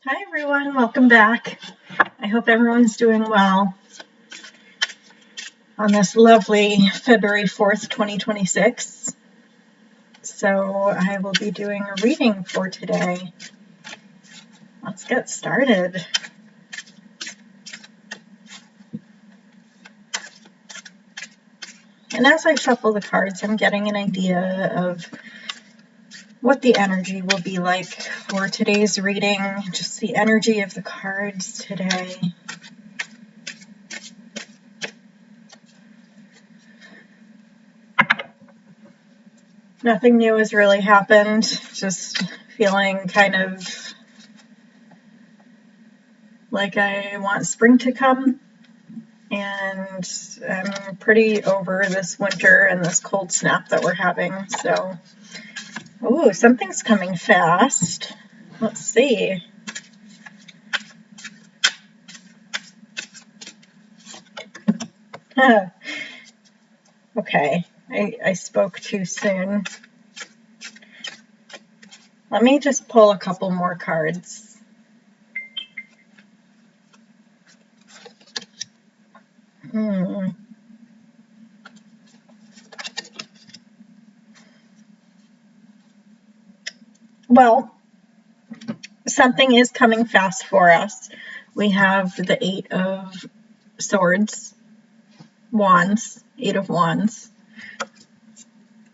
Hi everyone, welcome back. I hope everyone's doing well on this lovely February 4th, 2026. So I will be doing a reading for today. Let's get started. And as I shuffle the cards, I'm getting an idea of what the energy will be like for today's reading, just the energy of the cards today. Nothing new has really happened, just feeling kind of like I want spring to come, and I'm pretty over this winter and this cold snap that we're having. So, ooh, something's coming fast. Let's see. Okay, I spoke too soon. Let me just pull a couple more cards. Well, something is coming fast for us. We have the Eight of Swords, Wands, Eight of Wands.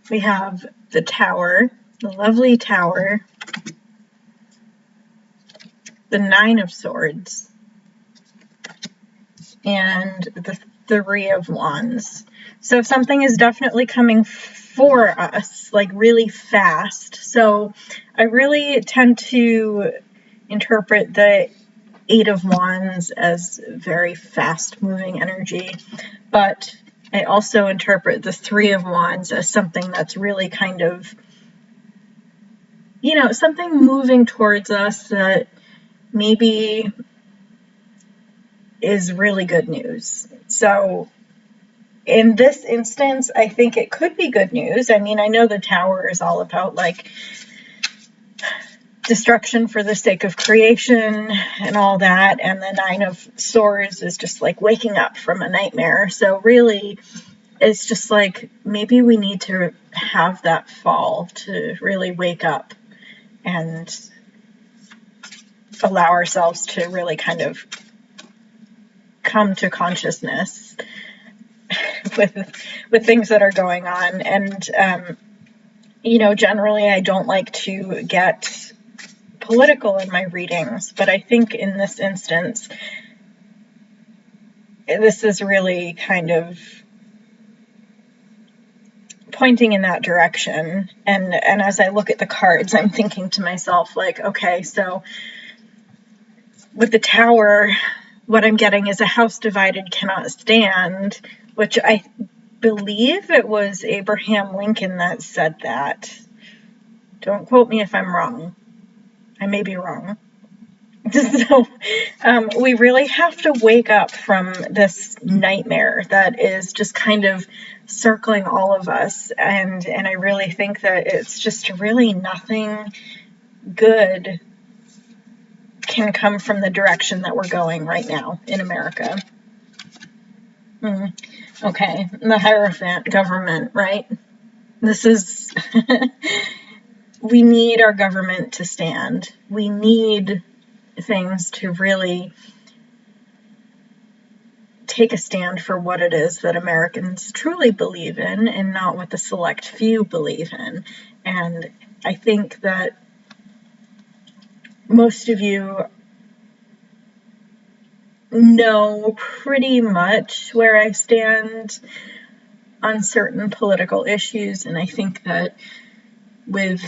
We have the Tower, the lovely Tower, the Nine of Swords, and the Three of Wands. So something is definitely coming for us, like really fast. So I really tend to interpret the Eight of Wands as very fast-moving energy, but I also interpret the Three of Wands as something that's really kind of, something moving towards us that maybe is really good news. So in this instance, I think it could be good news. I mean, I know the Tower is all about like destruction for the sake of creation and all that, and the Nine of Swords is just like waking up from a nightmare. So really, it's just like maybe we need to have that fall to really wake up and allow ourselves to really kind of come to consciousness with things that are going on. And generally I don't like to get political in my readings, but I think in this instance this is really kind of pointing in that direction. And as I look at the cards, I'm thinking to myself, like, okay, so with the Tower, what I'm getting is a house divided cannot stand, which I believe it was Abraham Lincoln that said that. Don't quote me if I'm wrong. I may be wrong. So we really have to wake up from this nightmare that is just kind of circling all of us. And I really think that it's just really nothing good can come from the direction that we're going right now in America. Okay, the Hierophant, government, right? This is, we need our government to stand. We need things to really take a stand for what it is that Americans truly believe in and not what the select few believe in. And I think that most of you know pretty much where I stand on certain political issues, and I think that with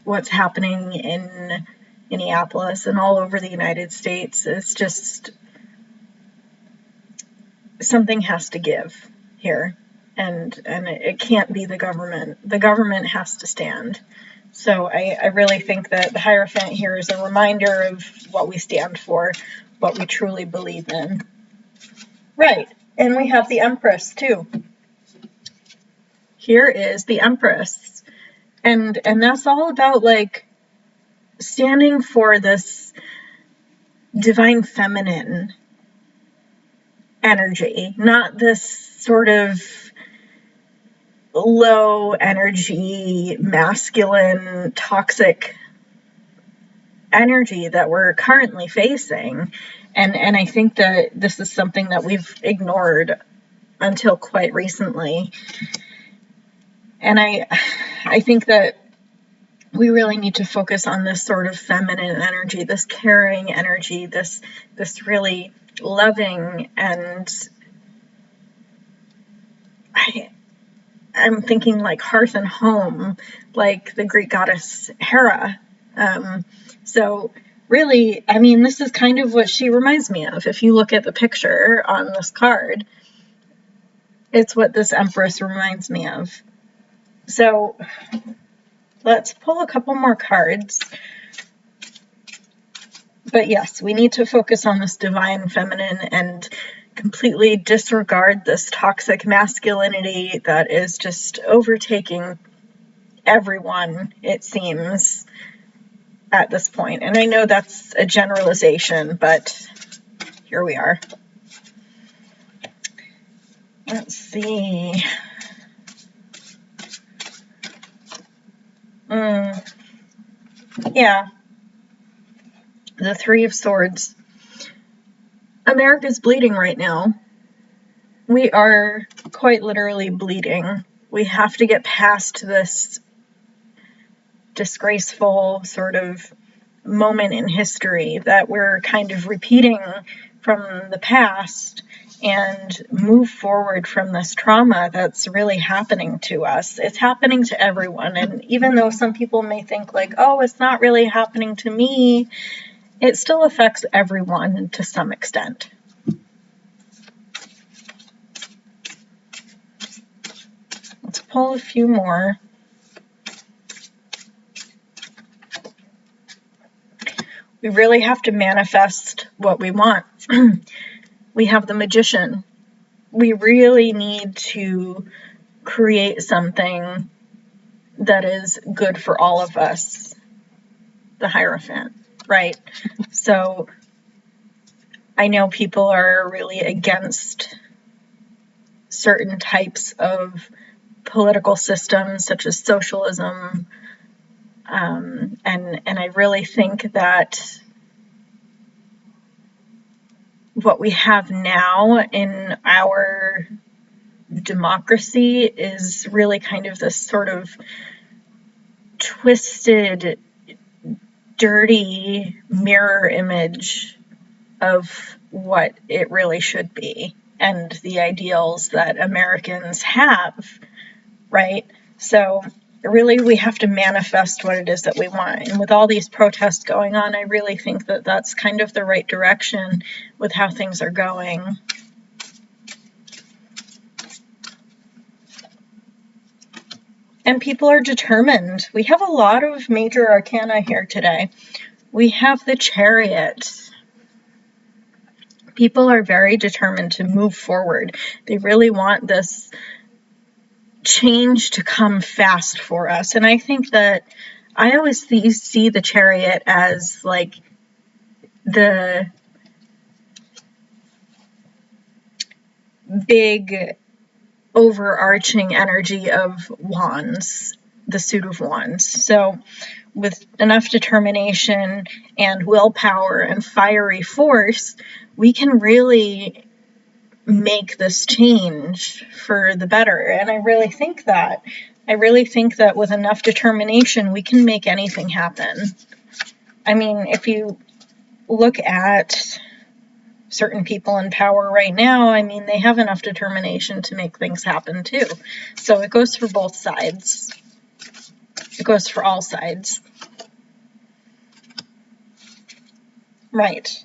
what's happening in Minneapolis and all over the United States, it's just something has to give here, and it can't be the government. The government has to stand. So I really think that the Hierophant here is a reminder of what we stand for, what we truly believe in. Right, and we have the Empress too. Here is the Empress, and that's all about like standing for this divine feminine energy, not this sort of low energy, masculine, toxic energy that we're currently facing. And I think that this is something that we've ignored until quite recently. And I think that we really need to focus on this sort of feminine energy, this caring energy, this really loving, and I'm thinking like hearth and home, like the Greek goddess Hera. So really, I mean, this is kind of what she reminds me of. If you look at the picture on this card, it's what this Empress reminds me of. So let's pull a couple more cards. But yes, we need to focus on this divine feminine and completely disregard this toxic masculinity that is just overtaking everyone, it seems, at this point. And I know that's a generalization, but here we are. Let's see. Yeah. The Three of Swords. America's bleeding right now. We are quite literally bleeding. We have to get past this disgraceful sort of moment in history that we're kind of repeating from the past and move forward from this trauma that's really happening to us. It's happening to everyone. And even though some people may think like, oh, it's not really happening to me, it still affects everyone to some extent. Let's pull a few more. We really have to manifest what we want. We have the Magician. We really need to create something that is good for all of us. The Hierophant, right? So I know people are really against certain types of political systems, such as socialism, and I really think that what we have now in our democracy is really kind of this sort of twisted, dirty mirror image of what it really should be and the ideals that Americans have, right? So really we have to manifest what it is that we want. And with all these protests going on, I really think that that's kind of the right direction with how things are going. And people are determined. We have a lot of major arcana here today. We have the Chariot. People are very determined to move forward. They really want this change to come fast for us. And I think that I always see the Chariot as like the big overarching energy of wands, the suit of wands. So with enough determination and willpower and fiery force, we can really make this change for the better. And I really think that with enough determination, we can make anything happen. I mean, if you look at certain people in power right now, I mean, they have enough determination to make things happen too. So it goes for both sides. It goes for all sides. Right.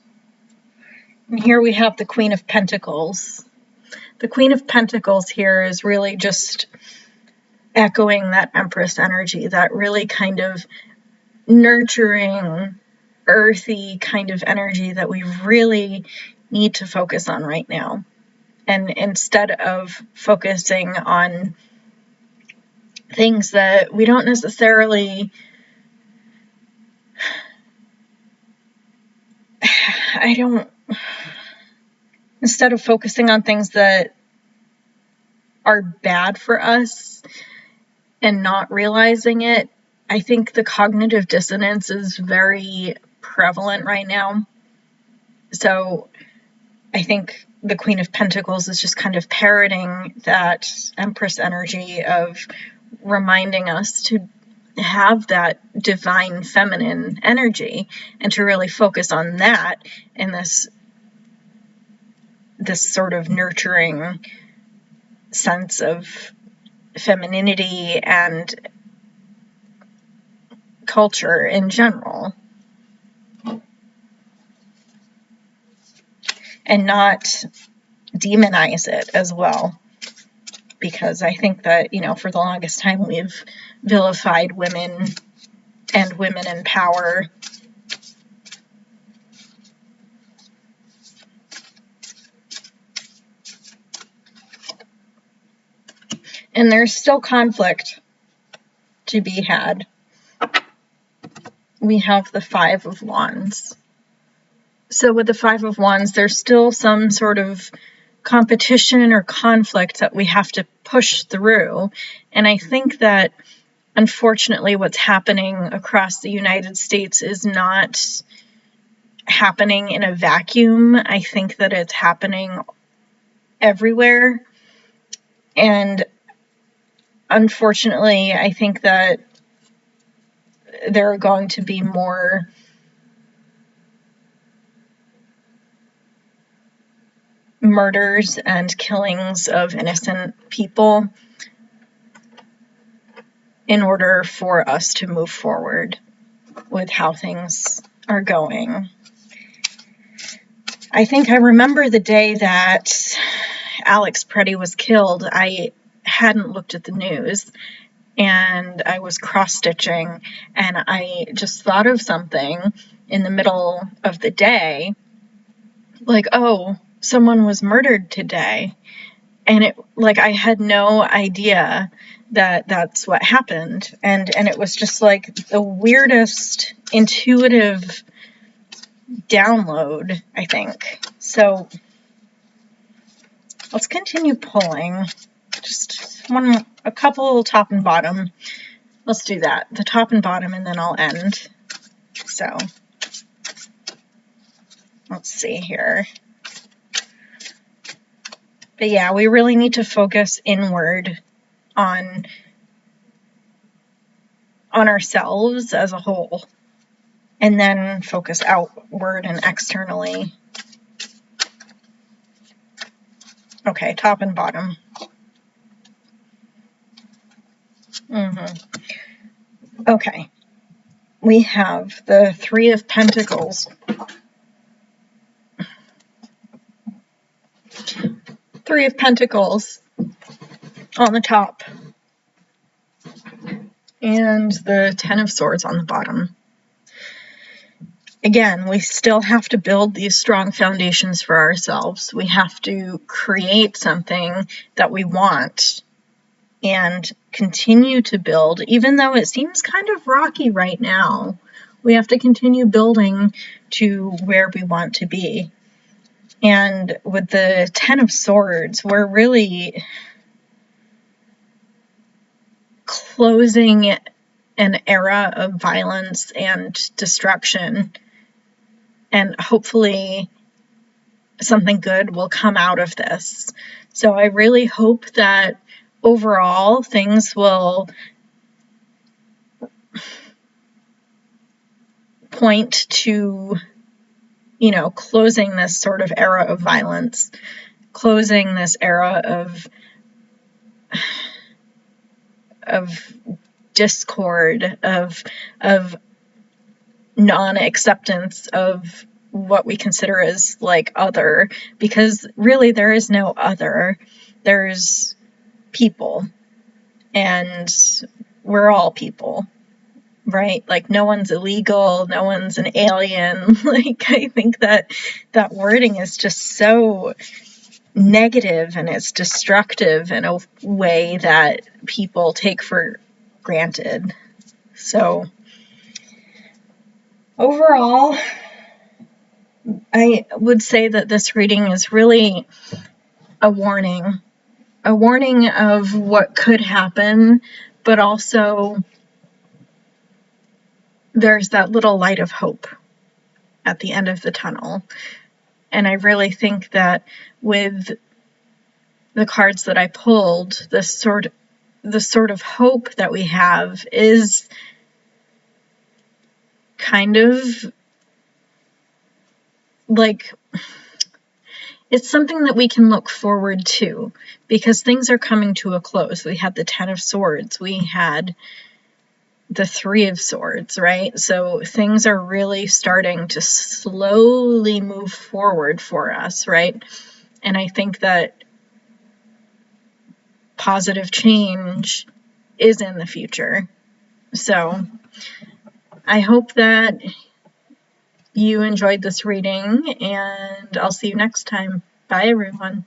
And here we have the Queen of Pentacles. The Queen of Pentacles here is really just echoing that Empress energy, that really kind of nurturing, earthy kind of energy that we really need to focus on right now. And instead of focusing on things that we don't necessarily instead of focusing on things that are bad for us and not realizing it, I think the cognitive dissonance is very prevalent right now. So I think the Queen of Pentacles is just kind of parroting that Empress energy of reminding us to have that divine feminine energy and to really focus on that in this sort of nurturing sense of femininity and culture in general, and not demonize it as well, because I think that, for the longest time we've vilified women and women in power. And there's still conflict to be had. We have the Five of Wands. So with the Five of Wands, there's still some sort of competition or conflict that we have to push through. And I think that, unfortunately, what's happening across the United States is not happening in a vacuum. I think that it's happening everywhere. And unfortunately, I think that there are going to be more murders and killings of innocent people in order for us to move forward with how things are going. I think I remember the day that Alex Preddy was killed. I hadn't looked at the news, and I was cross-stitching, and I just thought of something in the middle of the day, like, oh, someone was murdered today. And I had no idea that that's what happened. And it was just like the weirdest intuitive download, I think. So let's continue pulling. Just a couple top and bottom. Let's do that. The top and bottom, and then I'll end. So let's see here. But yeah, we really need to focus inward on ourselves as a whole, and then focus outward and externally. Okay, top and bottom. Okay, we have the Three of Pentacles. Three of Pentacles on the top, and the Ten of Swords on the bottom. Again, we still have to build these strong foundations for ourselves. We have to create something that we want and continue to build, even though it seems kind of rocky right now. We have to continue building to where we want to be. And with the Ten of Swords, we're really closing an era of violence and destruction. And hopefully something good will come out of this. So I really hope that overall things will point to, closing this sort of era of violence, closing this era of discord, of non-acceptance of what we consider as like other, because really there is no other. There's people, and we're all people, right? Like, no one's illegal, no one's an alien. Like, I think that wording is just so negative, and it's destructive in a way that people take for granted. So overall, I would say that this reading is really a warning of what could happen, but also there's that little light of hope at the end of the tunnel. And I really think that with the cards that I pulled, the sort of hope that we have is kind of like, it's something that we can look forward to because things are coming to a close. We had the 10 of Swords, we had the 3 of Swords, right? So things are really starting to slowly move forward for us, right? And I think that positive change is in the future. So I hope that you enjoyed this reading, and I'll see you next time. Bye, everyone.